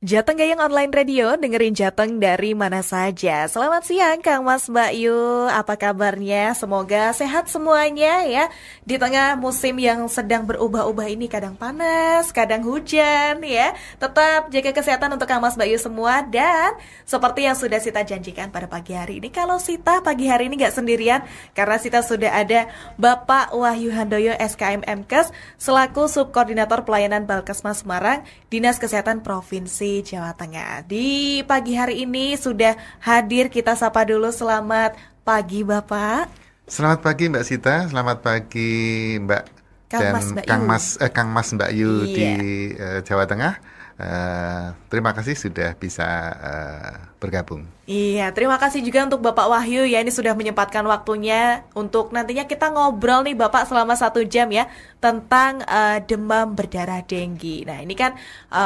Jateng Gayeng Online Radio, dengerin Jateng dari mana saja. Selamat siang Kang Mas Mbak Yu, apa kabarnya? Semoga sehat semuanya ya. Di tengah musim yang sedang berubah-ubah ini, kadang panas, kadang hujan ya. Tetap jaga kesehatan untuk Kang Mas Mbak Yu semua. Dan seperti yang sudah Sita janjikan pada pagi hari ini, kalau Sita pagi hari ini gak sendirian, karena Sita sudah ada Bapak Wahyu Handoyo SKM MKes selaku Subkoordinator Pelayanan Balkesmas Semarang, Dinas Kesehatan Provinsi Jawa Tengah. Di pagi hari ini sudah hadir, kita sapa dulu. Selamat pagi Bapak. Selamat pagi Mbak Sita, selamat pagi Mbak Kang dan Mas Mbak Kang Mas Mbak Yu Iya. di Jawa Tengah. Terima kasih sudah bisa bergabung. Iya, terima kasih juga untuk Bapak Wahyu ya, ini sudah menyempatkan waktunya untuk nantinya kita ngobrol nih Bapak selama 1 jam ya tentang demam berdarah denggi. Nah ini kan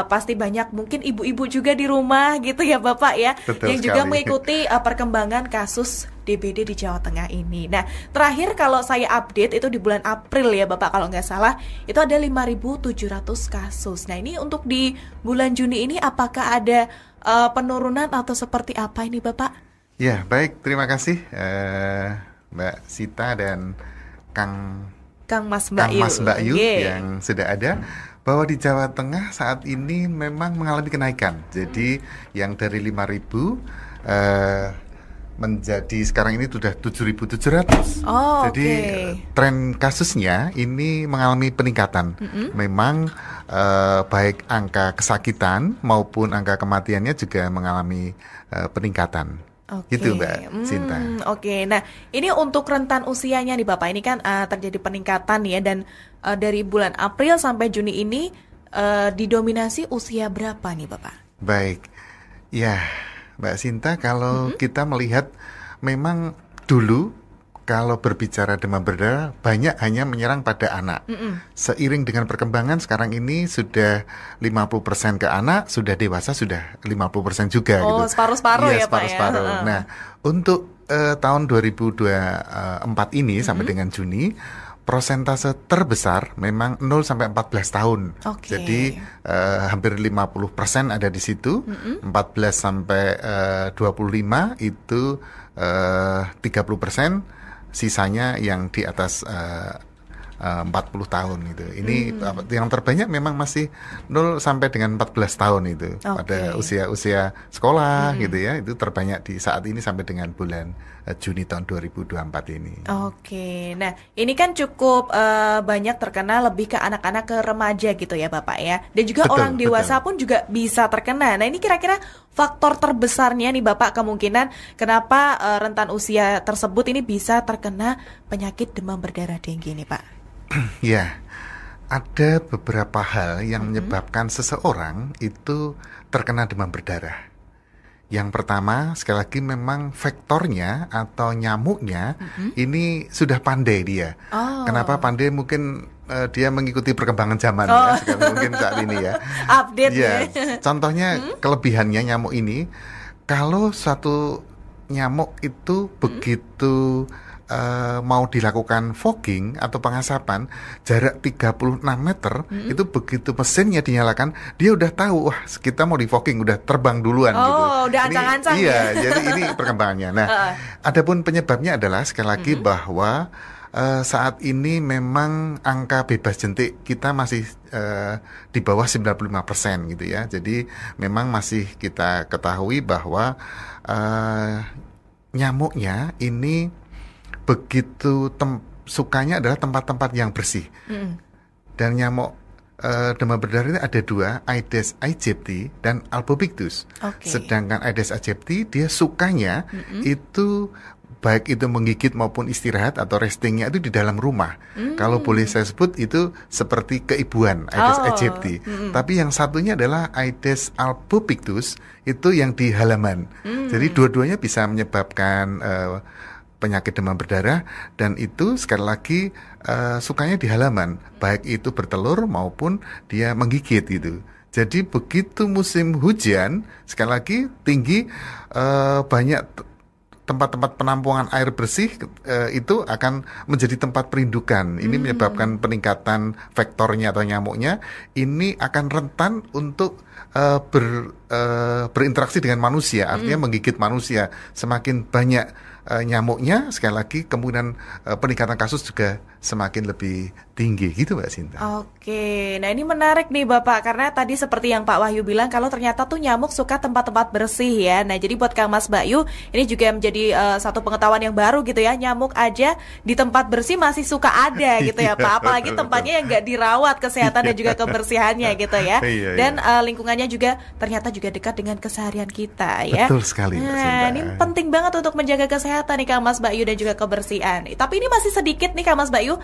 pasti banyak mungkin ibu-ibu juga di rumah gitu ya Bapak ya, Betul yang juga sekali. mengikuti perkembangan kasus DBD di Jawa Tengah ini. Nah terakhir kalau saya update itu di bulan April ya Bapak, kalau nggak salah itu ada 5.700 kasus. Nah ini untuk di bulan Juni ini apakah ada penurunan atau seperti apa ini Bapak? Ya baik, terima kasih Mbak Sita dan Kang Mas Mbak Yu yang sudah ada. Bahwa di Jawa Tengah saat ini memang mengalami kenaikan. Jadi yang dari 5.000 menjadi sekarang ini sudah 7.700. Jadi tren kasusnya ini mengalami peningkatan. Memang baik angka kesakitan maupun angka kematiannya juga mengalami peningkatan. Gitu Mbak Sinta. Oke, nah ini untuk rentan usianya nih Bapak, ini kan terjadi peningkatan ya, dan dari bulan April sampai Juni ini didominasi usia berapa nih Bapak? Baik, ya Mbak Sinta, kalau kita melihat memang dulu kalau berbicara demam berdarah banyak hanya menyerang pada anak. Seiring dengan perkembangan sekarang ini sudah 50% ke anak, sudah dewasa sudah 50% juga gitu. Separuh-separuh ya Pak separuh-separuh. ya. Nah, untuk tahun 2024 ini sampai dengan Juni, prosentase terbesar memang 0 sampai 14 tahun. Jadi hampir 50% ada di situ. 14 sampai 25 itu 30%. Sisanya yang di atas 40 tahun itu. Ini yang terbanyak memang masih 0 sampai dengan 14 tahun itu. Pada usia sekolah gitu ya. Itu terbanyak di saat ini sampai dengan bulan Juni tahun 2024 ini. Nah ini kan cukup banyak terkena, lebih ke anak-anak, ke remaja gitu ya Bapak ya. Dan juga orang dewasa pun juga bisa terkena. Nah ini kira-kira faktor terbesarnya nih Bapak, kemungkinan kenapa rentan usia tersebut ini bisa terkena penyakit demam berdarah denggi nih Pak? Ya, ada beberapa hal yang menyebabkan seseorang itu terkena demam berdarah. Yang pertama, sekali lagi memang vektornya atau nyamuknya ini sudah pandai dia. Kenapa pandai? Mungkin dia mengikuti perkembangan zaman ya, sekarang mungkin saat ini ya. Update ya. Contohnya kelebihannya nyamuk ini, kalau suatu nyamuk itu begitu mau dilakukan fogging atau pengasapan jarak 36 meter, itu begitu mesinnya dinyalakan, dia udah tahu, wah kita mau di fogging, udah terbang duluan gitu. Udah ancang-ancang ya. Jadi ini perkembangannya. Nah, adapun penyebabnya adalah sekali lagi bahwa saat ini memang angka bebas jentik kita masih di bawah 95% gitu ya. Jadi memang masih kita ketahui bahwa nyamuknya ini begitu sukanya adalah tempat-tempat yang bersih. Dan nyamuk demam berdarah ini ada 2, Aedes aegypti dan Albopictus. Sedangkan Aedes aegypti dia sukanya itu baik itu menggigit maupun istirahat atau restingnya itu di dalam rumah. Kalau boleh saya sebut itu seperti keibuan Aedes aegypti. Tapi yang satunya adalah Aedes albopictus, itu yang di halaman. Jadi dua-duanya bisa menyebabkan penyakit demam berdarah, dan itu sekali lagi sukanya di halaman, baik itu bertelur maupun dia menggigit gitu. Jadi begitu musim hujan sekali lagi tinggi, banyak tempat-tempat penampungan air bersih itu akan menjadi tempat perindukan. Ini menyebabkan peningkatan vektornya atau nyamuknya. Ini akan rentan untuk berinteraksi dengan manusia, artinya menggigit manusia. Semakin banyak nyamuknya, sekali lagi kemungkinan peningkatan kasus juga semakin lebih tinggi gitu Mbak Sinta. Oke, nah ini menarik nih Bapak, karena tadi seperti yang Pak Wahyu bilang kalau ternyata tuh nyamuk suka tempat-tempat bersih ya. Nah jadi buat Kang Mas Bayu ini juga menjadi satu pengetahuan yang baru gitu ya. Nyamuk aja di tempat bersih masih suka ada gitu ya Pak. Apalagi tempatnya yang nggak dirawat kesehatan dan juga kebersihannya gitu ya. Dan lingkungannya juga ternyata juga dekat dengan keseharian kita ya. Betul sekali Mbak Sinta. Nah ini penting banget untuk menjaga kesehatan nih Kang Mas Bayu dan juga kebersihan. Tapi ini masih sedikit nih Kang Mas Bayu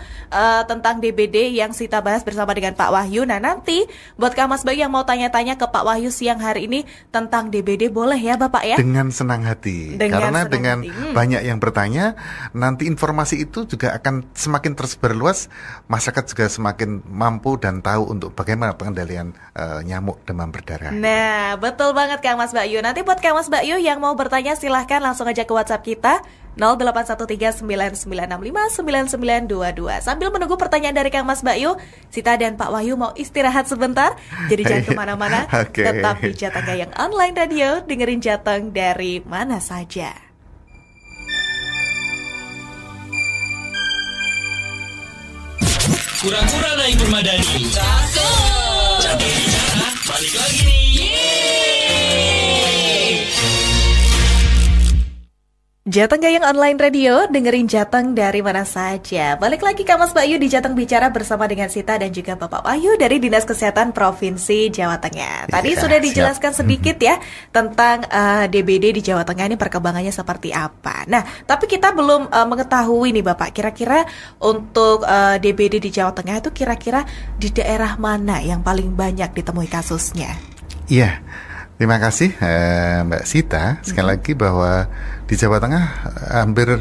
tentang DBD yang Sita bahas bersama dengan Pak Wahyu. Nah nanti buat Kang Mas Bayu yang mau tanya-tanya ke Pak Wahyu siang hari ini tentang DBD boleh ya Bapak ya? Dengan senang hati. Karena dengan banyak yang bertanya, nanti informasi itu juga akan semakin tersebar luas. Masyarakat juga semakin mampu dan tahu untuk bagaimana pengendalian nyamuk demam berdarah. Nah betul banget Kang Mas Bayu. Nanti buat Kang Mas Bayu yang mau bertanya silahkan langsung aja ke WhatsApp kita 081399659922. Sambil menunggu pertanyaan dari Kang Mas Bayu, Sita dan Pak Wahyu mau istirahat sebentar. Jadi jangan kemana-mana, tetap di Jateng Gayeng Online Radio, dengerin Jateng dari mana saja. Kurang-kurang naik permadani. Cakep. Jateng bicara, balik lagi nih. Jateng Gayeng Online Radio, dengerin Jateng dari mana saja. Balik lagi Kang Mas Bayu di Jateng Bicara bersama dengan Sita dan juga Bapak Wahyu dari Dinas Kesehatan Provinsi Jawa Tengah. Tadi sudah dijelaskan sedikit ya tentang DBD di Jawa Tengah ini perkembangannya seperti apa. Nah, tapi kita belum mengetahui nih Bapak, kira-kira untuk DBD di Jawa Tengah itu kira-kira di daerah mana yang paling banyak ditemui kasusnya? Iya. Terima kasih Mbak Sita. Sekali lagi bahwa di Jawa Tengah hampir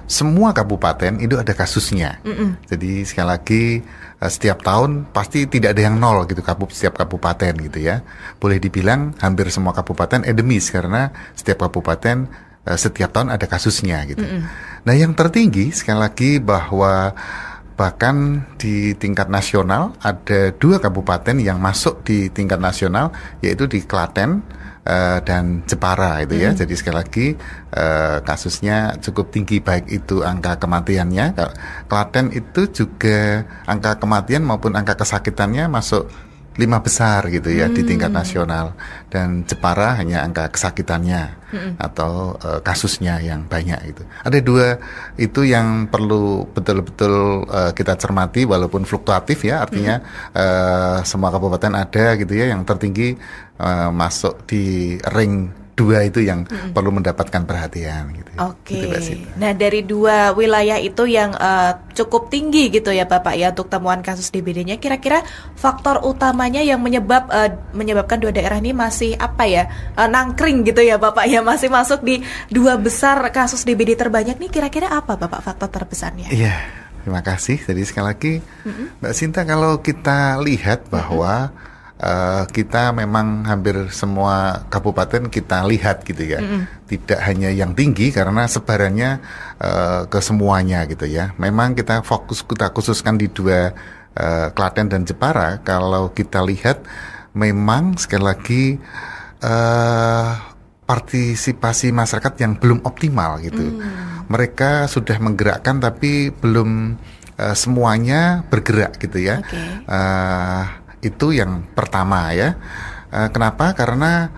semua kabupaten itu ada kasusnya. Jadi sekali lagi setiap tahun pasti tidak ada yang nol gitu setiap kabupaten gitu ya. Boleh dibilang hampir semua kabupaten endemis karena setiap kabupaten setiap tahun ada kasusnya gitu. Nah yang tertinggi sekali lagi bahwa bahkan di tingkat nasional ada 2 kabupaten yang masuk di tingkat nasional, yaitu di Klaten dan Jepara itu ya. Jadi sekali lagi kasusnya cukup tinggi, baik itu angka kematiannya. Klaten itu juga angka kematian maupun angka kesakitannya masuk 5 besar gitu ya di tingkat nasional, dan Jepara hanya angka kesakitannya atau kasusnya yang banyak itu. Ada 2 itu yang perlu betul-betul kita cermati walaupun fluktuatif ya, artinya semua kabupaten ada gitu ya. Yang tertinggi masuk di ring 2 itu yang perlu mendapatkan perhatian gitu. Oke. Gitu, nah dari 2 wilayah itu yang cukup tinggi gitu ya Bapak ya untuk temuan kasus DBD-nya, kira-kira faktor utamanya yang menyebabkan 2 daerah ini masih apa ya nangkring gitu ya Bapak ya, masih masuk di 2 besar kasus DBD terbanyak nih, kira-kira apa Bapak faktor terbesarnya? Iya, terima kasih. Jadi sekali lagi Mbak Sinta, kalau kita lihat bahwa kita memang hampir semua kabupaten kita lihat gitu ya, tidak hanya yang tinggi karena sebarannya ke semuanya gitu ya. Memang kita khususkan di 2 Klaten dan Jepara. Kalau kita lihat memang sekali lagi partisipasi masyarakat yang belum optimal gitu. Mereka sudah menggerakkan tapi belum semuanya bergerak gitu ya. Itu yang pertama ya. Kenapa? Karena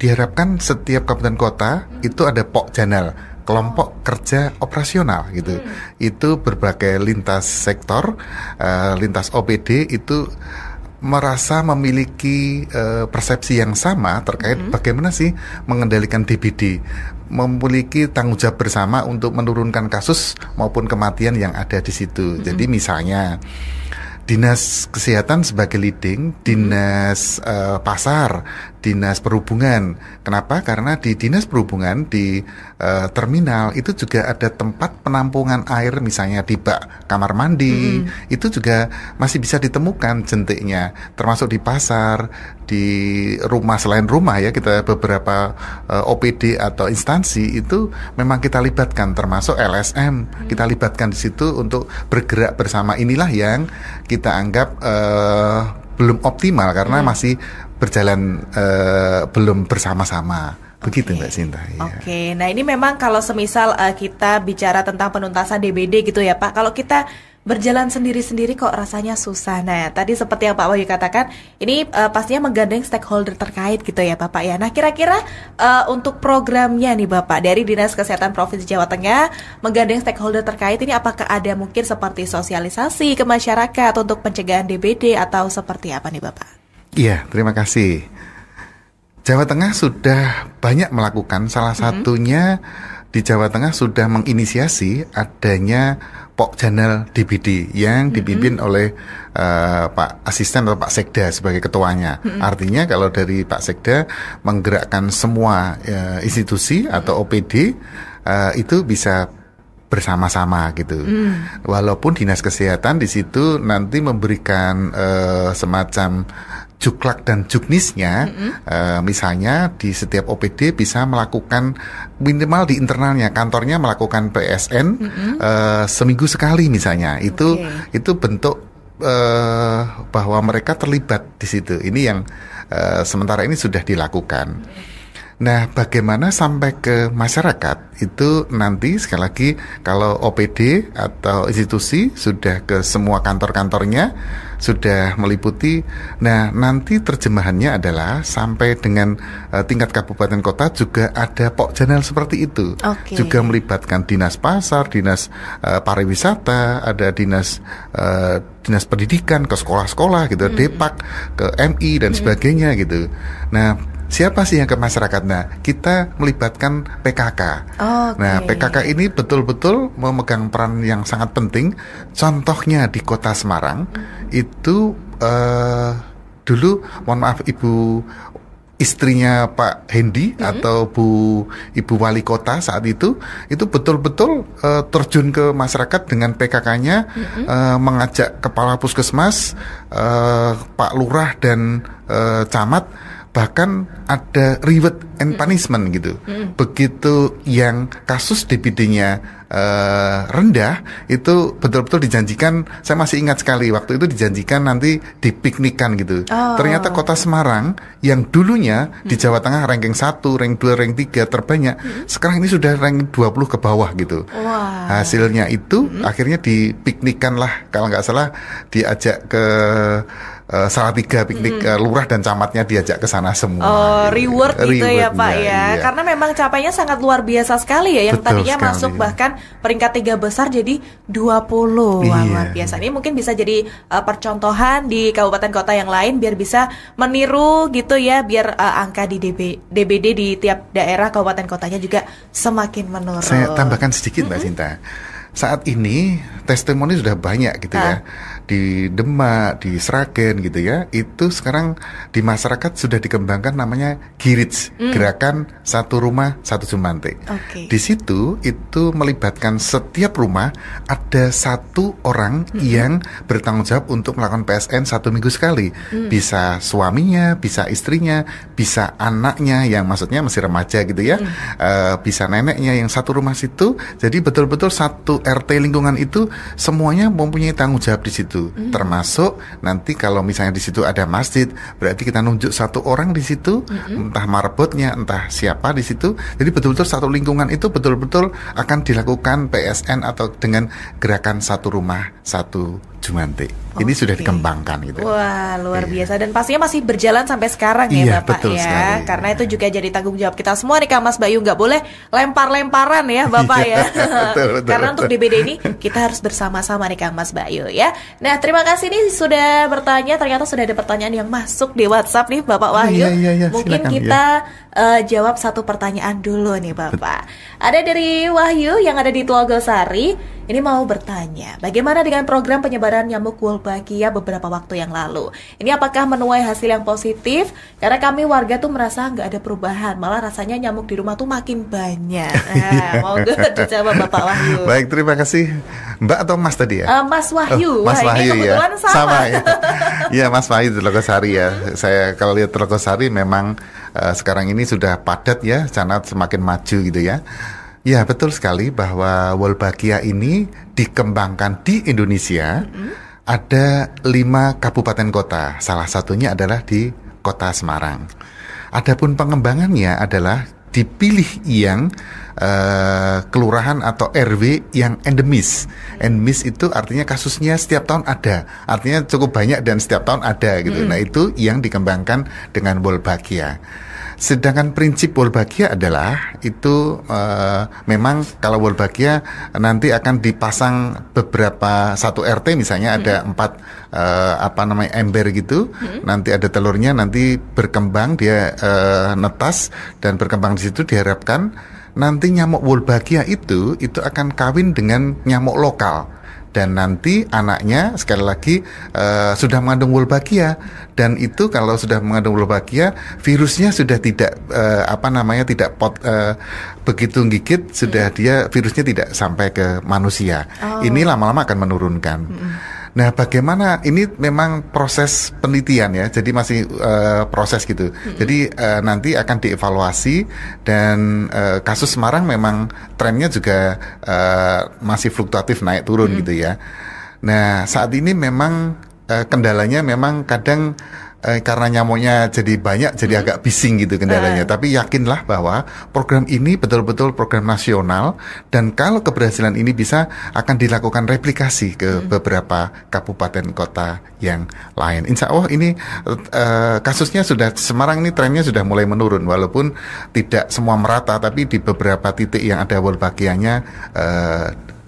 diharapkan setiap kabupaten kota itu ada Pokjanal, kelompok kerja operasional gitu. Itu berbagai lintas sektor, lintas OPD itu merasa memiliki persepsi yang sama terkait bagaimana sih mengendalikan DBD, memiliki tanggung jawab bersama untuk menurunkan kasus maupun kematian yang ada di situ. Jadi misalnya Dinas Kesehatan sebagai leading, Dinas Pasar, Dinas Perhubungan. Kenapa? Karena di Dinas Perhubungan di terminal itu juga ada tempat penampungan air, misalnya di bak kamar mandi, itu juga masih bisa ditemukan jentiknya. Termasuk di pasar, di rumah selain rumah ya, kita beberapa OPD atau instansi itu memang kita libatkan, termasuk LSM kita libatkan di situ untuk bergerak bersama. Inilah yang kita anggap belum optimal karena masih berjalan belum bersama-sama. Begitu Mbak Sinta. Oke, nah ini memang kalau semisal kita bicara tentang penuntasan DBD gitu ya Pak, kalau kita berjalan sendiri-sendiri kok rasanya susah. Nah tadi seperti yang Pak Wahyu katakan, ini pastinya menggandeng stakeholder terkait gitu ya Bapak ya. Nah kira-kira untuk programnya nih Bapak dari Dinas Kesehatan Provinsi Jawa Tengah menggandeng stakeholder terkait ini, apakah ada mungkin seperti sosialisasi ke masyarakat untuk pencegahan DBD atau seperti apa nih Bapak? Iya, terima kasih. Jawa Tengah sudah banyak melakukan, salah satunya di Jawa Tengah sudah menginisiasi adanya Pokjanal DBD yang dipimpin oleh Pak Asisten atau Pak Sekda sebagai ketuanya. Artinya kalau dari Pak Sekda menggerakkan semua institusi atau OPD itu bisa bersama-sama gitu. Walaupun Dinas Kesehatan di situ nanti memberikan semacam juklak dan juknisnya, misalnya di setiap OPD bisa melakukan minimal di internalnya, kantornya melakukan PSN seminggu sekali misalnya. Itu bentuk bahwa mereka terlibat di situ. Ini yang sementara ini sudah dilakukan. Nah, bagaimana sampai ke masyarakat itu nanti sekali lagi kalau OPD atau institusi sudah ke semua kantor-kantornya, sudah meliputi. Nah, nanti terjemahannya adalah sampai dengan tingkat kabupaten kota juga ada Pokjanal seperti itu. Juga melibatkan dinas pasar, dinas pariwisata, ada dinas pendidikan ke sekolah-sekolah gitu, Depak, ke MI dan sebagainya gitu. Nah, siapa sih yang ke masyarakat? Nah, kita melibatkan PKK. Nah, PKK ini betul-betul memegang peran yang sangat penting. Contohnya di Kota Semarang itu dulu, mohon maaf, Ibu istrinya Pak Hendi atau Ibu Wali Kota saat itu betul-betul terjun ke masyarakat dengan PKK-nya, mengajak Kepala Puskesmas, Pak Lurah dan Camat. Bahkan ada reward and punishment gitu. Begitu yang kasus DBD-nya rendah, itu betul-betul dijanjikan. Saya masih ingat sekali waktu itu dijanjikan nanti dipiknikan gitu. Ternyata Kota Semarang yang dulunya di Jawa Tengah ranking 1, ranking 2, ranking 3 terbanyak, sekarang ini sudah ranking 20 ke bawah gitu. Hasilnya itu akhirnya dipiknikan lah, kalau nggak salah diajak ke Salatiga piknik, lurah dan camatnya diajak ke sana semua. Reward gitu ya Pak ya. Karena memang capaiannya sangat luar biasa sekali ya. Yang betul tadinya sekali, masuk bahkan peringkat 3 besar jadi 20. Wah, luar biasa. Ini mungkin bisa jadi percontohan di kabupaten kota yang lain biar bisa meniru gitu ya, biar angka di DBD di tiap daerah kabupaten kotanya juga semakin menurun. Saya tambahkan sedikit Mbak Sinta. Saat ini testimoni sudah banyak gitu ya, di Demak, di Sragen gitu ya. Itu sekarang di masyarakat sudah dikembangkan namanya GIRIDS, Gerakan Satu Rumah Satu Jumante. Di situ itu melibatkan setiap rumah ada satu orang yang bertanggung jawab untuk melakukan PSN 1 minggu sekali. Bisa suaminya, bisa istrinya, bisa anaknya yang maksudnya masih remaja gitu ya, bisa neneknya yang satu rumah situ. Jadi betul-betul satu RT lingkungan itu semuanya mempunyai tanggung jawab di situ. Termasuk nanti kalau misalnya di situ ada masjid, berarti kita nunjuk satu orang di situ, entah marbotnya, entah siapa di situ. Jadi betul-betul satu lingkungan itu betul-betul akan dilakukan PSN atau dengan gerakan Satu Rumah Satu Jumante. Ini sudah dikembangkan gitu. Wah, luar biasa, dan pastinya masih berjalan sampai sekarang ya Bapak betul ya. Sekali. Karena itu juga jadi tanggung jawab kita semua nih Kak Mas Bayu, nggak boleh lempar-lemparan ya Bapak ya. Betul. Karena untuk DBD ini kita harus bersama-sama nih Kak Mas Bayu ya. Nah, terima kasih nih sudah bertanya. Ternyata sudah ada pertanyaan yang masuk di WhatsApp nih Bapak Wahyu. Mungkin silakan, kita jawab satu pertanyaan dulu nih Bapak. Ada dari Wahyu yang ada di Tlogosari. Ini mau bertanya, bagaimana dengan program penyebaran nyamuk Wolbachia beberapa waktu yang lalu? Ini apakah menuai hasil yang positif? Karena kami warga tuh merasa nggak ada perubahan, malah rasanya nyamuk di rumah tuh makin banyak. Mau dijawab Bapak Wahyu. Baik, terima kasih Mbak atau Mas tadi ya? Mas Wahyu. Mas Wahyu ini ya. kebetulan sama ya. Iya, Mas Wahyu di Telogosari ya. Saya kalau lihat Telogosari memang sekarang ini sudah padat ya, sangat semakin maju gitu ya. Ya, betul sekali bahwa Wolbachia ini dikembangkan di Indonesia. Ada 5 kabupaten kota, salah satunya adalah di kota Semarang. Adapun pengembangannya adalah dipilih yang kelurahan atau RW yang endemis. Endemis itu artinya kasusnya setiap tahun ada, artinya cukup banyak dan setiap tahun ada gitu. Nah, itu yang dikembangkan dengan Wolbachia. Sedangkan prinsip Wolbachia adalah itu memang kalau Wolbachia nanti akan dipasang beberapa satu RT misalnya ada 4 ember gitu, nanti ada telurnya, nanti berkembang dia netas dan berkembang di situ diharapkan nanti nyamuk Wolbachia itu akan kawin dengan nyamuk lokal. Dan nanti anaknya sekali lagi sudah mengandung Wolbachia, dan itu kalau sudah mengandung Wolbachia virusnya sudah tidak begitu gigit, sudah dia virusnya tidak sampai ke manusia. Ini lama-lama akan menurunkan. Nah, bagaimana ini memang proses penelitian ya, jadi masih proses gitu. Jadi nanti akan dievaluasi dan kasus Semarang memang trennya juga masih fluktuatif naik turun gitu ya. Nah, saat ini memang kendalanya memang kadang karena nyamuknya jadi banyak, jadi agak bising gitu kendalanya. Tapi yakinlah bahwa program ini betul-betul program nasional, dan kalau keberhasilan ini bisa akan dilakukan replikasi ke beberapa kabupaten kota yang lain. Insya Allah ini kasusnya sudah, Semarang ini trennya sudah mulai menurun, walaupun tidak semua merata, tapi di beberapa titik yang ada Wolbachianya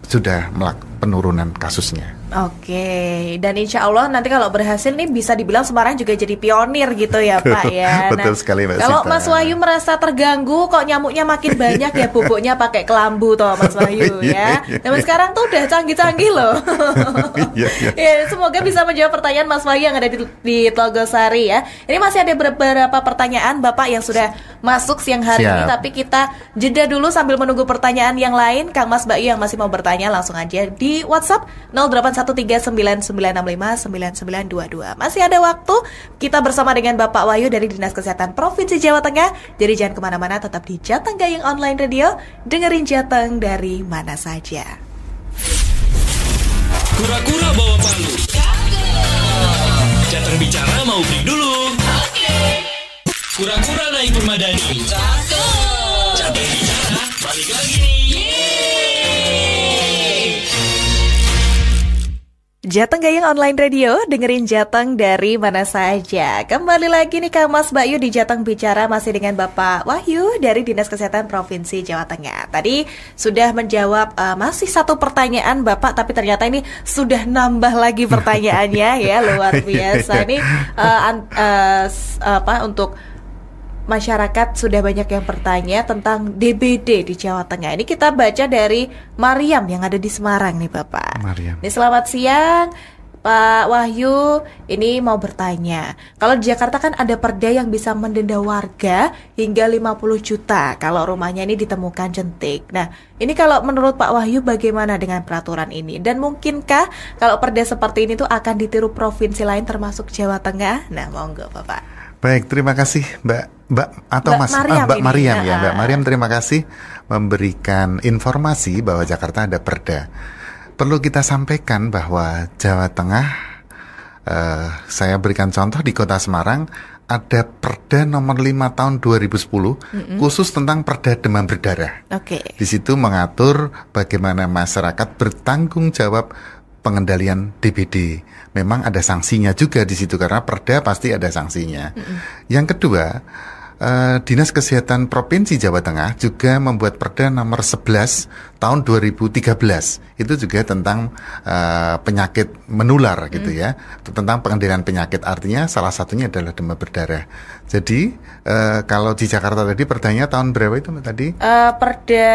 sudah penurunan kasusnya. Oke, dan insya Allah nanti kalau berhasil nih bisa dibilang Semarang juga jadi pionir gitu ya Pak ya. Betul sekali Mbak Kalau Sita. Mas Wahyu merasa terganggu kok nyamuknya makin banyak ya, bubuknya pakai kelambu toh Mas Wahyu ya. Tapi sekarang tuh udah canggih-canggih loh. Ya, semoga bisa menjawab pertanyaan Mas Wahyu yang ada di Telogosari ya. Ini masih ada beberapa pertanyaan Bapak yang sudah masuk siang hari ini, tapi kita jeda dulu sambil menunggu pertanyaan yang lain. Kang Mas Mbak Yu yang masih mau bertanya langsung aja di WhatsApp 0813999922. Masih ada waktu, kita bersama dengan Bapak Wahyu dari Dinas Kesehatan Provinsi Jawa Tengah. Jadi jangan kemana-mana, tetap di Jateng Gayeng Online Radio. Dengerin Jateng dari mana saja. Kura-kura bawa palu. Jateng bicara mau break dulu. Kura-kura naik permadani. Jateng bicara balik lagi nih. Jateng Gayeng Online Radio, dengerin Jateng dari mana saja. Kembali lagi nih Kang Mas Mbak Yu di Jateng Bicara, masih dengan Bapak Wahyu dari Dinas Kesehatan Provinsi Jawa Tengah. Tadi sudah menjawab masih satu pertanyaan Bapak, tapi ternyata ini sudah nambah lagi pertanyaannya ya, luar biasa. Ini untuk masyarakat sudah banyak yang bertanya tentang DBD di Jawa Tengah. Ini kita baca dari Mariam yang ada di Semarang nih Bapak. Mariam. Ini selamat siang Pak Wahyu, ini mau bertanya. Kalau di Jakarta kan ada perda yang bisa mendenda warga hingga 50 juta kalau rumahnya ini ditemukan jentik. Nah, ini kalau menurut Pak Wahyu bagaimana dengan peraturan ini? Dan mungkinkah kalau perda seperti ini tuh akan ditiru provinsi lain termasuk Jawa Tengah? Nah, monggo Bapak. Baik, terima kasih Mbak atau Mbak Mas Mariam Mbak ini. Mariam ya. Mbak Mariam, terima kasih memberikan informasi bahwa Jakarta ada perda. Perlu kita sampaikan bahwa Jawa Tengah, saya berikan contoh di Kota Semarang ada Perda nomor 5 tahun 2010 khusus tentang perda demam berdarah. Oke. Di situ mengatur bagaimana masyarakat bertanggung jawab pengendalian DBD. Memang ada sanksinya juga di situ karena perda pasti ada sanksinya. Yang kedua, Dinas Kesehatan Provinsi Jawa Tengah juga membuat Perda nomor 11 tahun 2013. Itu juga tentang penyakit menular gitu ya, tentang pengendalian penyakit. Artinya salah satunya adalah demam berdarah. Jadi kalau di Jakarta tadi perdanya tahun berapa itu tadi? Perda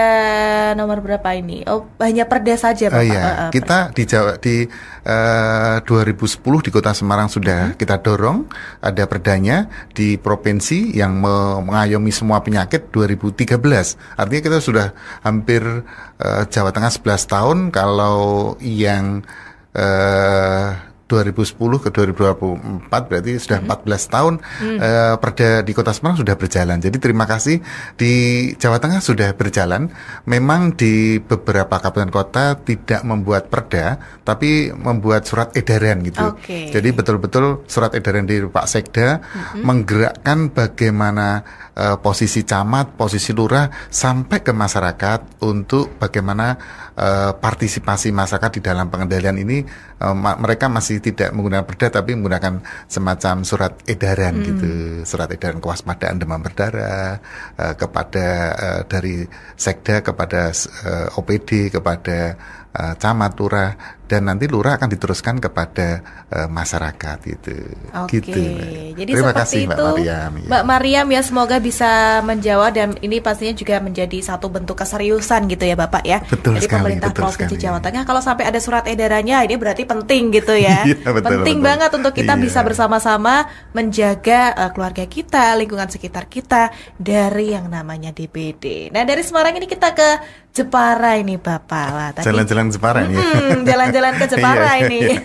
nomor berapa ini? Oh, hanya perda saja Bapak. Iya, kita di Jawa di 2010 di Kota Semarang sudah kita dorong ada perdanya, di provinsi yang mengayomi semua penyakit 2013. Artinya kita sudah hampir Jawa Tengah 11 tahun, kalau yang 2010 ke 2024 berarti sudah 14 tahun perda di Kota Semarang sudah berjalan. Jadi terima kasih, di Jawa Tengah sudah berjalan. Memang di beberapa kabupaten kota tidak membuat perda, tapi membuat surat edaran gitu. Jadi betul-betul surat edaran dari Pak Sekda menggerakkan bagaimana posisi camat, posisi lurah sampai ke masyarakat untuk bagaimana partisipasi masyarakat di dalam pengendalian ini. Mereka masih tidak menggunakan perda tapi menggunakan semacam surat edaran gitu, surat edaran kewaspadaan demam berdarah kepada dari Sekda kepada OPD, kepada camat, lurah, dan nanti lurah akan diteruskan kepada masyarakat gitu. Gitu. Jadi terima seperti kasih itu, Mbak Mariam. Mbak Mariam ya, semoga bisa menjawab, dan ini pastinya juga menjadi satu bentuk keseriusan gitu ya Bapak ya. Betul Jadi sekali, pemerintah betul Provinsi sekali. Jawa Tengah kalau sampai ada surat edarannya ini berarti penting gitu ya. Iya, betul, penting betul. banget untuk kita Iya. bisa bersama-sama menjaga keluarga kita, lingkungan sekitar kita dari yang namanya DBD. Nah, dari Semarang ini kita ke Jepara ini Bapak. Wah, tadi Jalan-jalan Jepara ya. jalan-jalan ke Jepara Iya, ini. iya.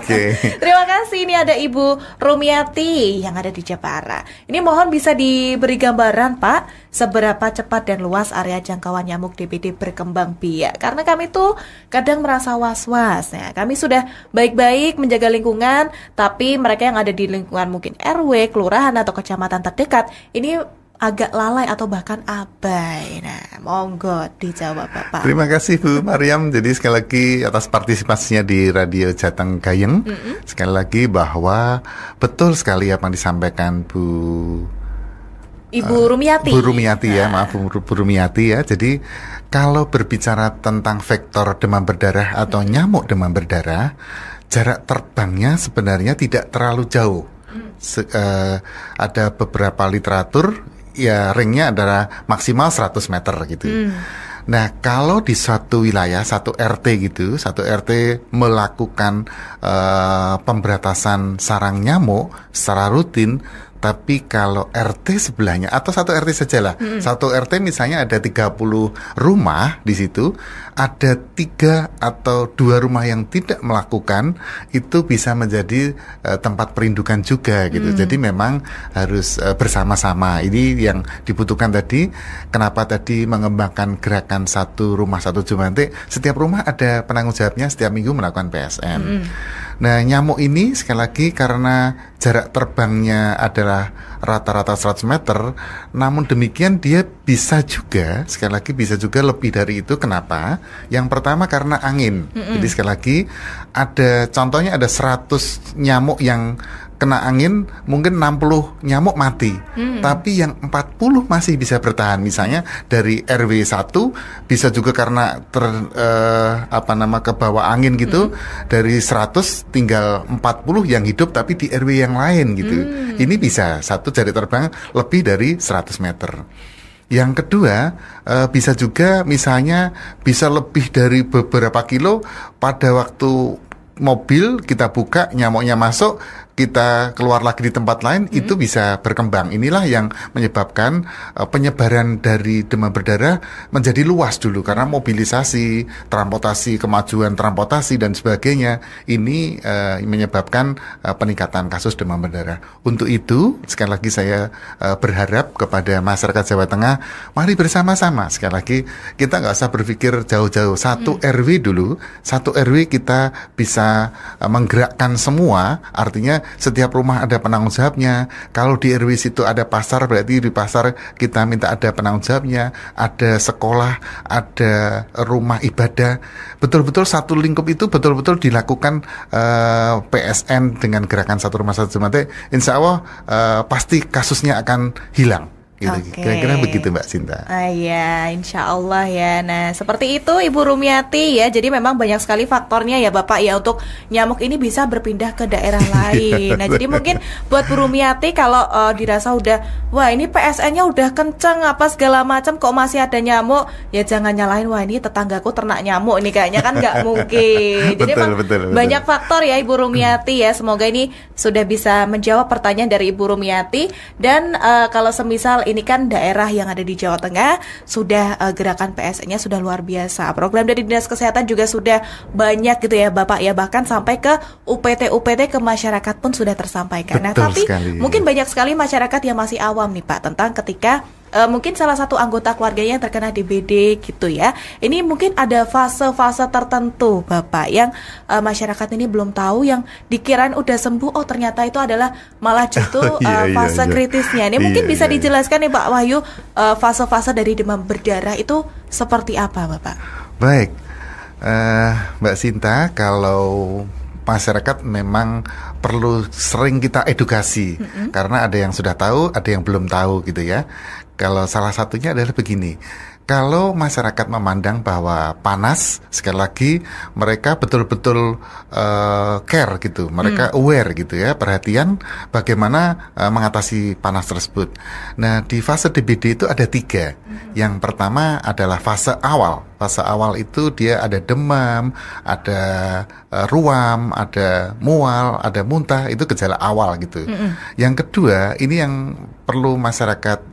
Oke. Terima kasih. Ini ada Ibu Rumiati yang ada di Jepara. Ini mohon bisa diberi gambaran Pak, seberapa cepat dan luas area jangkauan nyamuk DBD berkembang biak. Karena kami tuh kadang merasa was-was. Nah, kami sudah baik-baik menjaga lingkungan, tapi mereka yang ada di lingkungan mungkin RW, kelurahan atau kecamatan terdekat ini agak lalai atau bahkan abai. Nah, monggo dijawab Bapak. Terima kasih Bu Mariam. Jadi sekali lagi atas partisipasinya di Radio Jateng Gayeng. Sekali lagi bahwa betul sekali apa yang disampaikan Ibu Rumiati. Bu Rumiati ya, maaf Bu Rumiati ya. Jadi kalau berbicara tentang vektor demam berdarah atau nyamuk demam berdarah, jarak terbangnya sebenarnya tidak terlalu jauh. Ada beberapa literatur ya ringnya adalah maksimal 100 meter gitu. Nah, kalau di suatu wilayah, satu RT gitu, satu RT melakukan pemberantasan sarang nyamuk secara rutin, tapi kalau RT sebelahnya atau satu RT sajalah, satu RT misalnya ada 30 rumah di situ, ada 3 atau 2 rumah yang tidak melakukan, itu bisa menjadi tempat perindukan juga gitu. Jadi memang harus bersama-sama. Ini yang dibutuhkan tadi. Kenapa tadi mengembangkan gerakan satu rumah satu Jumantik? Setiap rumah ada penanggung jawabnya, setiap minggu melakukan PSN. Nah, nyamuk ini sekali lagi karena jarak terbangnya adalah rata-rata 100 meter, namun demikian dia bisa juga, sekali lagi bisa juga lebih dari itu. Kenapa? Yang pertama karena angin. Jadi sekali lagi ada contohnya, ada 100 nyamuk yang kena angin, mungkin 60 nyamuk mati, tapi yang 40 masih bisa bertahan. Misalnya dari RW 1 bisa juga karena kebawa angin gitu, dari 100 tinggal 40 yang hidup tapi di RW yang lain gitu. Ini bisa satu jarak terbang lebih dari 100 meter. Yang kedua, bisa juga misalnya bisa lebih dari beberapa kilo. Pada waktu mobil kita buka, nyamuknya masuk, kita keluar lagi di tempat lain, itu bisa berkembang. Inilah yang menyebabkan penyebaran dari demam berdarah menjadi luas dulu, karena mobilisasi, transportasi, kemajuan transportasi dan sebagainya, ini menyebabkan peningkatan kasus demam berdarah. Untuk itu, sekali lagi saya berharap kepada masyarakat Jawa Tengah, mari bersama-sama. Sekali lagi, kita nggak usah berpikir jauh-jauh. Satu RW dulu, satu RW kita bisa menggerakkan semua, artinya setiap rumah ada penanggung jawabnya. Kalau di RW situ ada pasar, berarti di pasar kita minta ada penanggung jawabnya. Ada sekolah, ada rumah ibadah. Betul-betul satu lingkup itu betul-betul dilakukan PSN dengan gerakan satu rumah satu Jumantik. Insya Allah pasti kasusnya akan hilang. Gitu. Kira-kira begitu Mbak Sinta. Ya, insya Allah ya. Nah, seperti itu Ibu Rumiati ya. Jadi memang banyak sekali faktornya ya Bapak ya untuk nyamuk ini bisa berpindah ke daerah lain. Nah, jadi mungkin buat Bu Rumiati kalau dirasa udah, wah ini PSN-nya udah kenceng apa segala macam kok masih ada nyamuk, ya jangan nyalahin wah ini tetanggaku ternak nyamuk ini kayaknya kan nggak mungkin. Jadi betul. banyak faktor ya Ibu Rumiati ya. Semoga ini sudah bisa menjawab pertanyaan dari Ibu Rumiati. Dan kalau semisal ini kan daerah yang ada di Jawa Tengah sudah gerakan PSN-nya sudah luar biasa. Program dari Dinas Kesehatan juga sudah banyak gitu ya Bapak ya, bahkan sampai ke UPT ke masyarakat pun sudah tersampaikan. Nah, tapi mungkin banyak sekali masyarakat yang masih awam nih Pak tentang ketika mungkin salah satu anggota keluarganya yang terkena DBD gitu ya. Ini mungkin ada fase-fase tertentu Bapak yang masyarakat ini belum tahu, yang dikirain udah sembuh, oh ternyata itu adalah malah justru fase kritisnya. Ini mungkin bisa dijelaskan nih Pak Wahyu, fase-fase dari demam berdarah itu seperti apa Bapak? Baik, Mbak Sinta, kalau masyarakat memang perlu sering kita edukasi, karena ada yang sudah tahu, ada yang belum tahu gitu ya. Kalau salah satunya adalah begini, kalau masyarakat memandang bahwa panas, sekali lagi mereka betul-betul care gitu, mereka aware gitu ya, perhatian bagaimana mengatasi panas tersebut. Nah, di fase DBD itu ada 3. Yang pertama adalah fase awal. Fase awal itu dia ada demam, ada ruam, ada mual, ada muntah, itu gejala awal gitu. Yang kedua, ini yang perlu masyarakat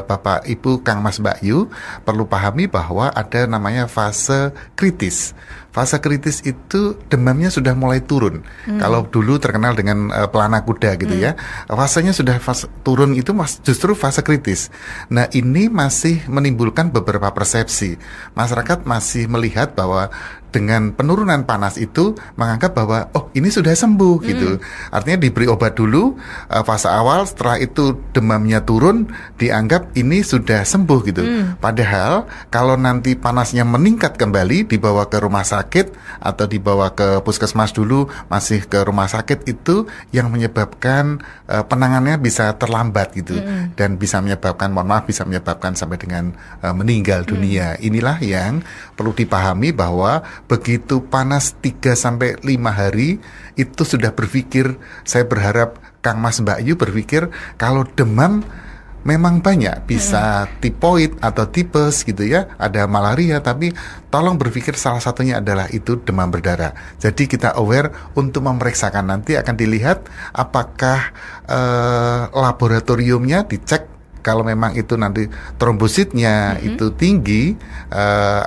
Bapak Ibu Kang Mas Mbak Yu perlu pahami bahwa ada namanya fase kritis. Fase kritis itu demamnya sudah mulai turun. Kalau dulu terkenal dengan pelana kuda gitu ya, fasenya sudah turun itu justru fase kritis. Nah, ini masih menimbulkan beberapa persepsi. Masyarakat masih melihat bahwa dengan penurunan panas itu menganggap bahwa oh ini sudah sembuh gitu. Artinya diberi obat dulu fase awal, setelah itu demamnya turun, dianggap ini sudah sembuh gitu. Padahal kalau nanti panasnya meningkat kembali, dibawa ke rumah sakit atau dibawa ke puskesmas dulu, masih ke rumah sakit, itu yang menyebabkan penanganannya bisa terlambat gitu, dan bisa menyebabkan, mohon maaf, bisa menyebabkan sampai dengan meninggal dunia. Inilah yang perlu dipahami bahwa begitu panas 3-5 hari itu sudah berpikir, saya berharap Kang Mas Mbak Yu berpikir kalau demam memang banyak, bisa tipoid atau tipes gitu ya, ada malaria, tapi tolong berpikir salah satunya adalah itu demam berdarah. Jadi kita aware untuk memeriksakan, nanti akan dilihat apakah laboratoriumnya dicek. Kalau memang itu nanti trombositnya itu tinggi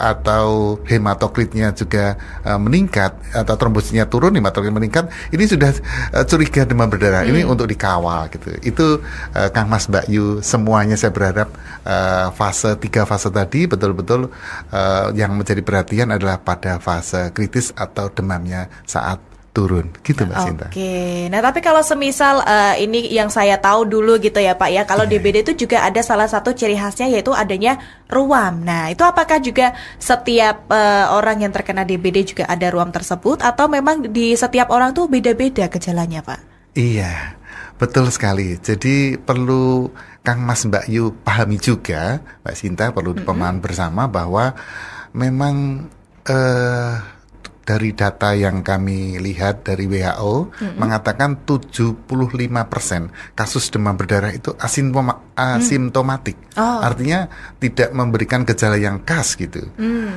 atau hematokritnya juga meningkat, atau trombositnya turun, hematokrit meningkat, ini sudah curiga demam berdarah. Ini untuk dikawal gitu. Itu Kang Mas Mbak Yu, semuanya saya berharap fase 3 fase tadi betul-betul yang menjadi perhatian adalah pada fase kritis atau demamnya saat turun gitu Mbak Sinta. Oke, nah tapi kalau semisal ini yang saya tahu dulu gitu ya Pak ya, kalau DBD itu juga ada salah satu ciri khasnya yaitu adanya ruam. Nah itu apakah juga setiap orang yang terkena DBD juga ada ruam tersebut, atau memang di setiap orang tuh beda-beda gejalanya Pak? Iya, betul sekali. Jadi perlu Kang Mas Mbak Yu pahami juga, Mbak Sinta, perlu dipahami bersama bahwa memang dari data yang kami lihat dari WHO mengatakan 75% kasus demam berdarah itu asimptomatik. Artinya tidak memberikan gejala yang khas gitu.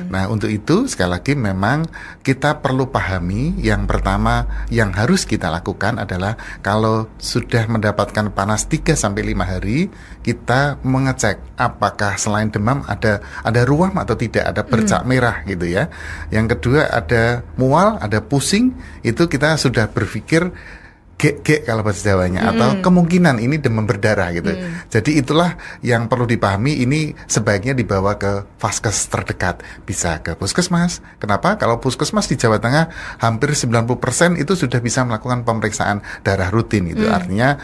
Nah, untuk itu sekali lagi memang kita perlu pahami, yang pertama yang harus kita lakukan adalah kalau sudah mendapatkan panas 3-5 hari, kita mengecek apakah selain demam ada ruam atau tidak, ada bercak merah gitu ya. Yang kedua ada mual, ada pusing, itu kita sudah berpikir gek kalau bahasa Jawanya, atau kemungkinan ini demam berdarah gitu. Jadi itulah yang perlu dipahami, ini sebaiknya dibawa ke vaskes terdekat, bisa ke puskesmas. Kenapa? Kalau puskesmas di Jawa Tengah hampir 90% itu sudah bisa melakukan pemeriksaan darah rutin gitu. Artinya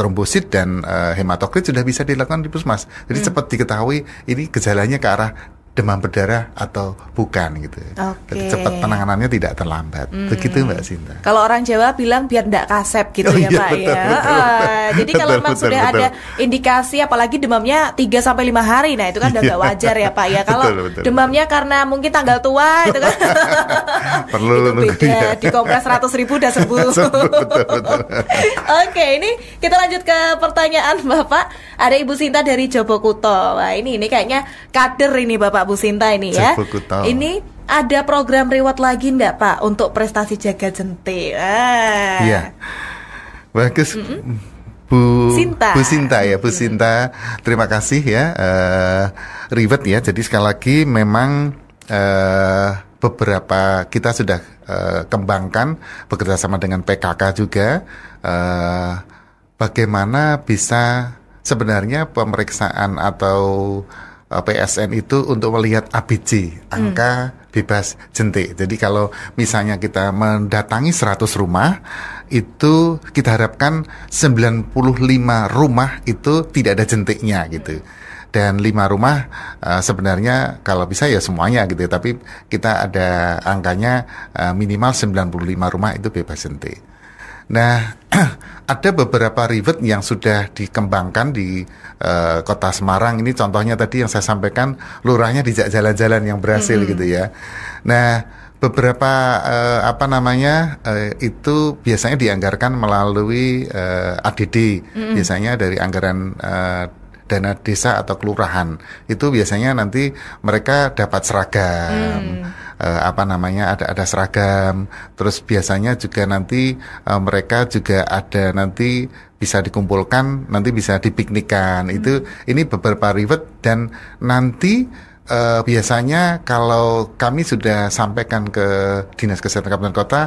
trombosit dan hematokrit sudah bisa dilakukan di puskesmas. Jadi cepat diketahui ini gejalanya ke arah demam berdarah atau bukan gitu. Jadi cepat penanganannya tidak terlambat. Begitu Mbak Sinta. Kalau orang Jawa bilang biar ndak kasep gitu ya Pak betul, ya. betul. Jadi kalau memang sudah ada indikasi apalagi demamnya 3 sampai 5 hari, nah itu kan udah gak wajar ya Pak ya. Kalau demamnya karena mungkin tanggal tua itu kan perlu itu beda. Dikompres 100.000 udah sembuh. betul. Oke, ini kita lanjut ke pertanyaan Bapak. Ada Ibu Sinta dari Jobokuto. Wah, ini kayaknya kader ini Bapak Bu Sinta ini ya. Jobokuto. Ini ada program reward lagi enggak Pak untuk prestasi jaga jenti? Iya. Bagus. Bu Sinta ya, Bu Sinta. Terima kasih ya. Reward ya. Jadi sekali lagi memang beberapa kita sudah kembangkan bekerja sama dengan PKK juga. Bagaimana bisa sebenarnya pemeriksaan atau PSN itu untuk melihat ABC, angka bebas jentik. Jadi kalau misalnya kita mendatangi 100 rumah, itu kita harapkan 95 rumah itu tidak ada jentiknya gitu. Dan 5 rumah sebenarnya kalau bisa ya semuanya gitu. Tapi kita ada angkanya minimal 95 rumah itu bebas jentik. Nah, ada beberapa reward yang sudah dikembangkan di Kota Semarang. Ini contohnya tadi yang saya sampaikan, lurahnya dijak jalan-jalan yang berhasil gitu ya. Nah, beberapa itu biasanya dianggarkan melalui ADD, biasanya dari anggaran dana desa atau kelurahan. Itu biasanya nanti mereka dapat seragam. Ada seragam, terus biasanya juga nanti mereka juga ada nanti bisa dikumpulkan, nanti bisa dipiknikan. Ini beberapa reward dan nanti biasanya kalau kami sudah sampaikan ke Dinas Kesehatan Kabupaten Kota,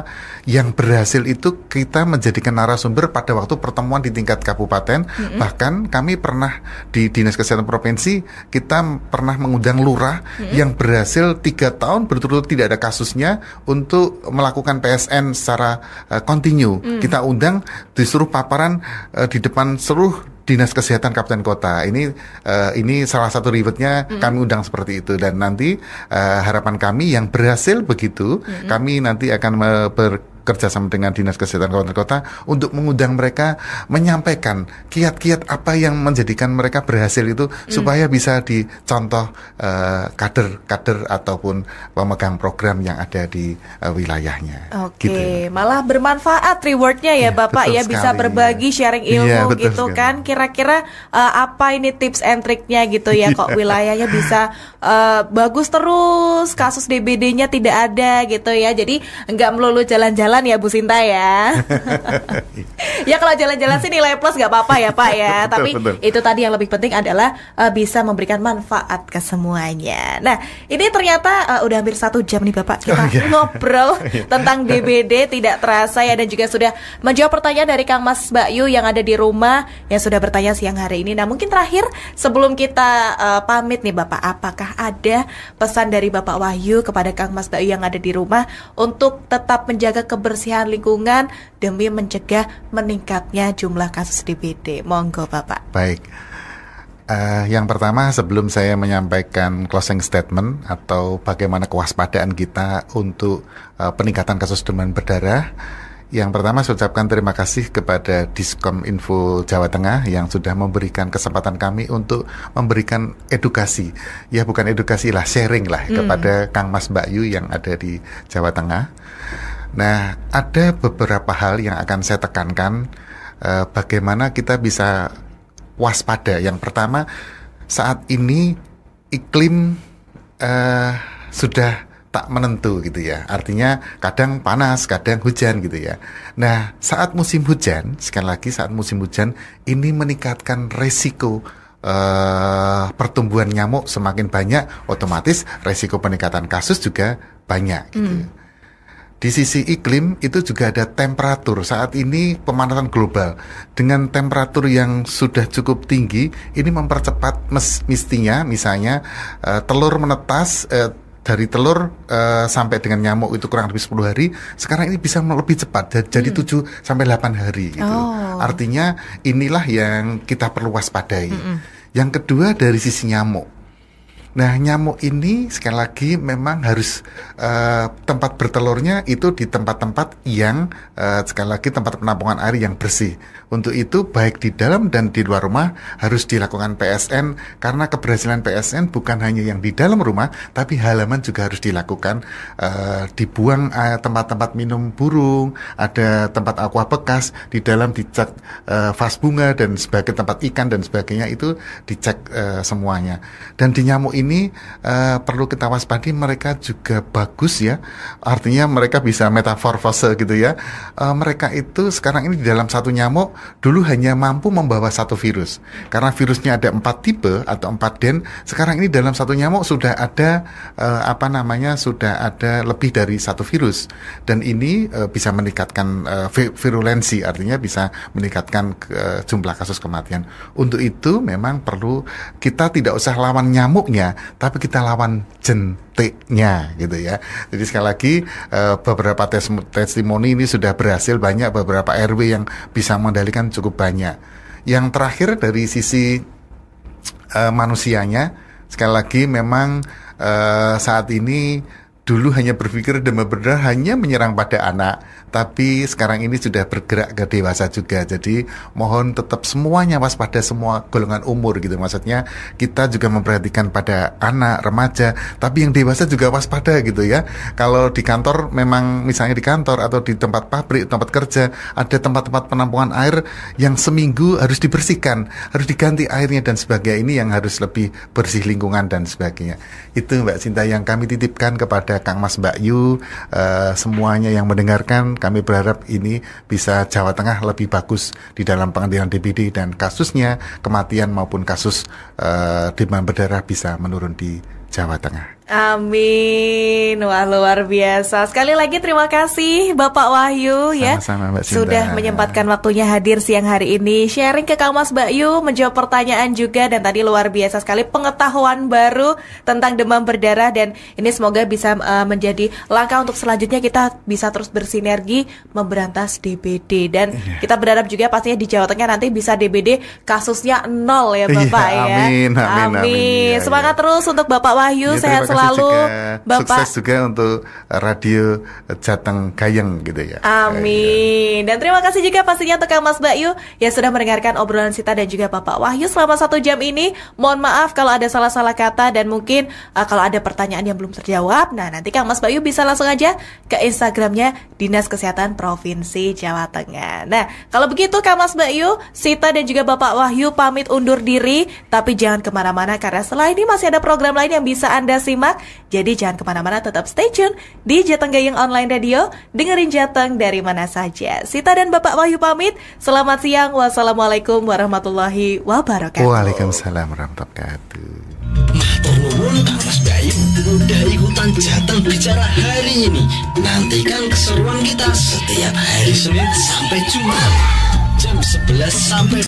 yang berhasil itu kita menjadikan narasumber pada waktu pertemuan di tingkat kabupaten. Bahkan kami pernah di Dinas Kesehatan Provinsi, kita pernah mengundang lurah yang berhasil 3 tahun berturut-turut tidak ada kasusnya untuk melakukan PSN secara kontinu. Kita undang, disuruh paparan di depan seluruh Dinas Kesehatan Kabupaten Kota. Ini salah satu rewardnya, kami undang seperti itu. Dan nanti harapan kami yang berhasil begitu, kami nanti akan bekerja sama dengan Dinas Kesehatan Kabupaten Kota untuk mengundang mereka menyampaikan kiat-kiat apa yang menjadikan mereka berhasil itu supaya bisa dicontoh kader-kader ataupun pemegang program yang ada di wilayahnya. Oke, gitu. Malah bermanfaat rewardnya ya Bapak ya, bisa berbagi sharing ilmu gitu sekali. Kan. Kira-kira apa ini tips and triknya gitu ya, kok wilayahnya bisa bagus terus, kasus DBD-nya tidak ada gitu ya. Jadi nggak melulu jalan-jalan ya Bu Sinta ya. Ya kalau jalan-jalan sih nilai plus nggak apa-apa ya Pak ya. Tapi itu tadi yang lebih penting adalah bisa memberikan manfaat ke semuanya. Nah ini ternyata udah hampir 1 jam nih Bapak kita ngobrol tentang DBD tidak terasa ya, dan juga sudah menjawab pertanyaan dari Kang Mas Mbak Yu yang ada di rumah yang sudah bertanya siang hari ini. Nah mungkin terakhir sebelum kita pamit nih Bapak, apakah ada pesan dari Bapak Wahyu kepada Kang Mas Mbak Yu yang ada di rumah untuk tetap menjaga kebersihan lingkungan demi mencegah meningkatnya jumlah kasus DBD? Monggo Bapak. Baik. Yang pertama, sebelum saya menyampaikan closing statement atau bagaimana kewaspadaan kita untuk peningkatan kasus demam berdarah, yang pertama saya ucapkan terima kasih kepada Diskom Info Jawa Tengah yang sudah memberikan kesempatan kami untuk memberikan edukasi. Ya bukan edukasi lah, sharing lah kepada Kang Mas Mbak Yu yang ada di Jawa Tengah. Nah, ada beberapa hal yang akan saya tekankan bagaimana kita bisa waspada. Yang pertama, saat ini iklim sudah tak menentu gitu ya. Artinya kadang panas, kadang hujan gitu ya. Nah, saat musim hujan, sekali lagi saat musim hujan ini meningkatkan resiko pertumbuhan nyamuk semakin banyak, otomatis resiko peningkatan kasus juga banyak gitu. Di sisi iklim itu juga ada temperatur. Saat ini pemanasan global dengan temperatur yang sudah cukup tinggi, ini mempercepat mestinya misalnya telur menetas, dari telur sampai dengan nyamuk itu kurang lebih 10 hari. Sekarang ini bisa lebih cepat, jadi 7 sampai 8 hari gitu. Artinya inilah yang kita perlu waspadai. Yang kedua dari sisi nyamuk. Nah, nyamuk ini sekali lagi memang harus tempat bertelurnya itu di tempat-tempat yang sekali lagi tempat penampungan air yang bersih. Untuk itu baik di dalam dan di luar rumah harus dilakukan PSN, karena keberhasilan PSN bukan hanya yang di dalam rumah, tapi halaman juga harus dilakukan. Dibuang tempat-tempat minum burung, ada tempat aqua bekas, di dalam dicek vas bunga dan sebagai tempat ikan dan sebagainya, itu dicek semuanya. Dan di nyamuk ini perlu kita waspadi, mereka juga bagus ya, artinya mereka bisa metamorfose gitu ya. Mereka itu sekarang ini di dalam satu nyamuk dulu hanya mampu membawa satu virus, karena virusnya ada 4 tipe atau 4 den. Sekarang ini dalam satu nyamuk sudah ada sudah ada lebih dari satu virus, dan ini bisa meningkatkan virulensi, artinya bisa meningkatkan jumlah kasus kematian. Untuk itu memang perlu kita tidak usah lawan nyamuknya, tapi kita lawan jentiknya gitu ya. Jadi sekali lagi beberapa testimoni ini sudah berhasil, banyak beberapa RW yang bisa mengendalikan cukup banyak. Yang terakhir dari sisi manusianya, sekali lagi memang saat ini dulu hanya berpikir demam berdarah hanya menyerang pada anak, tapi sekarang ini sudah bergerak ke dewasa juga. Jadi mohon tetap semuanya waspada, semua golongan umur gitu. Maksudnya kita juga memperhatikan pada anak, remaja, tapi yang dewasa juga waspada gitu ya. Kalau di kantor, memang misalnya di kantor atau di tempat pabrik, tempat kerja, ada tempat-tempat penampungan air yang seminggu harus dibersihkan, harus diganti airnya dan sebagainya. Ini yang harus lebih bersih lingkungan dan sebagainya. Itu Mbak Cinta yang kami titipkan kepada Kang Mas, Mbak Yu, semuanya yang mendengarkan. Kami berharap ini bisa Jawa Tengah lebih bagus di dalam pengendalian DBD, dan kasusnya kematian maupun kasus demam berdarah bisa menurun di Jawa Tengah. Amin. Wah, luar biasa. Sekali lagi terima kasih Bapak Wahyu ya. Sama-sama, Mbak Cinta. Sudah menyempatkan waktunya hadir siang hari ini, sharing ke Kang Mas, Mbak Yu, menjawab pertanyaan juga, dan tadi luar biasa sekali pengetahuan baru tentang demam berdarah, dan ini semoga bisa menjadi langkah untuk selanjutnya kita bisa terus bersinergi memberantas DBD, dan kita berharap juga pastinya di Jawa Tengah nanti bisa DBD kasusnya 0 ya Bapak ya. Amin. Semangat terus untuk Bapak Wahyu, sehat selalu juga, Bapak. Sukses juga untuk radio Jateng Gayeng gitu ya. Amin. Dan terima kasih juga pastinya untuk Kang Mas, Mbak Yu yang sudah mendengarkan obrolan Sita dan juga Bapak Wahyu selama 1 jam ini. Mohon maaf kalau ada salah-salah kata, dan mungkin kalau ada pertanyaan yang belum terjawab, nah nanti Kang Mas, Mbak Yu bisa langsung aja ke Instagramnya Dinas Kesehatan Provinsi Jawa Tengah. Nah kalau begitu Kang Mas, Mbak Yu, Sita dan juga Bapak Wahyu pamit undur diri, tapi jangan kemana-mana karena setelah ini masih ada program lain yang bisa Anda simak. Jadi jangan kemana-mana, tetap stay tune di Jateng Gayeng Online Radio. Dengerin Jateng dari mana saja. Sita dan Bapak Wahyu pamit. Selamat siang. Wassalamualaikum warahmatullahi wabarakatuh. Waalaikumsalam warahmatullahi wabarakatuh. Matur nuwun Kang Mas Bayu, udah ikutan Jateng Bicara hari ini. Nantikan keseruan kita setiap hari Senin sampai Jumat jam 11 sampai